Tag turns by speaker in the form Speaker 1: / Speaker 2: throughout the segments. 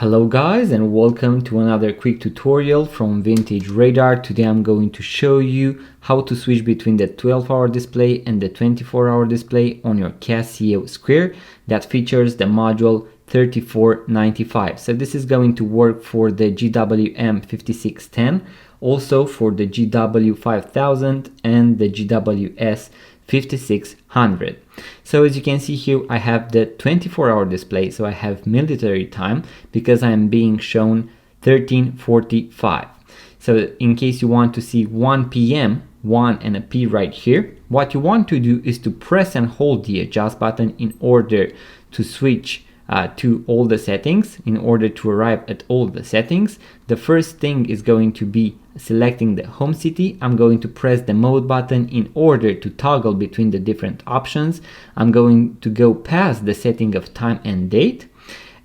Speaker 1: Hello guys, and welcome to another quick tutorial from Vintage Radar. Today I'm going to show you how to switch between the 12-hour display and the 24-hour display on your Casio Square that features the module 3495. So this is going to work for the GWM5610, also for the GW5000 and the GWS5600. So as you can see here, I have the 24-hour display, so I have military time because I am being shown 13:45. So in case you want to see 1 p.m., 1 and a P right here, what you want to do is to press and hold the adjust button in order to switch to all the settings, in order to arrive at all the settings. The first thing is going to be selecting the home city. I'm going to press the mode button in order to toggle between the different options. I'm going to go past the setting of time and date,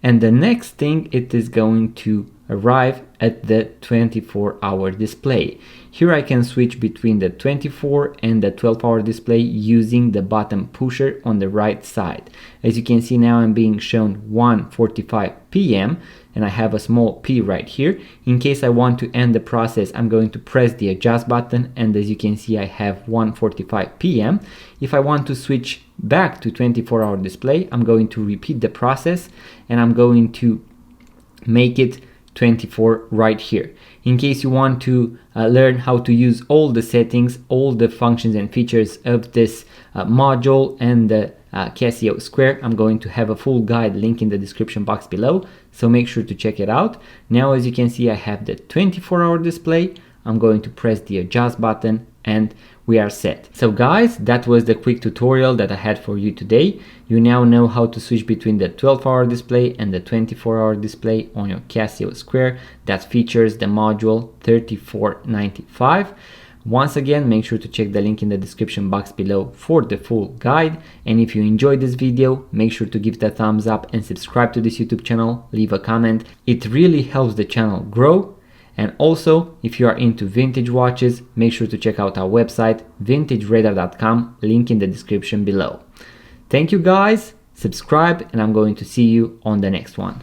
Speaker 1: and the next thing, it is going to arrive at the 24-hour display. Here I can switch between the 24 and the 12-hour display using the button pusher on the right side. As you can see now, I'm being shown 1:45 p.m. and I have a small P right here. In case I want to end the process, I'm going to press the adjust button, and as you can see, I have 1:45 p.m. If I want to switch back to 24-hour display, I'm going to repeat the process and I'm going to make it 24 right here. In case you want to learn how to use all the settings, all the functions and features of this module and the Casio Square, I'm going to have a full guide link in the description box below, so make sure to check it out. Now as you can see, I have the 24-hour display. I'm going to press the adjust button and we are set. So guys, that was the quick tutorial that I had for you today. You now know how to switch between the 12-hour display and the 24-hour display on your Casio Square that features the module 3495. Once again, make sure to check the link in the description box below for the full guide. And if you enjoyed this video, make sure to give it a thumbs up and subscribe to this YouTube channel. Leave a comment. It really helps the channel grow. And also, if you are into vintage watches, make sure to check out our website, vintageradar.com, link in the description below. Thank you guys, subscribe, and I'm going to see you on the next one.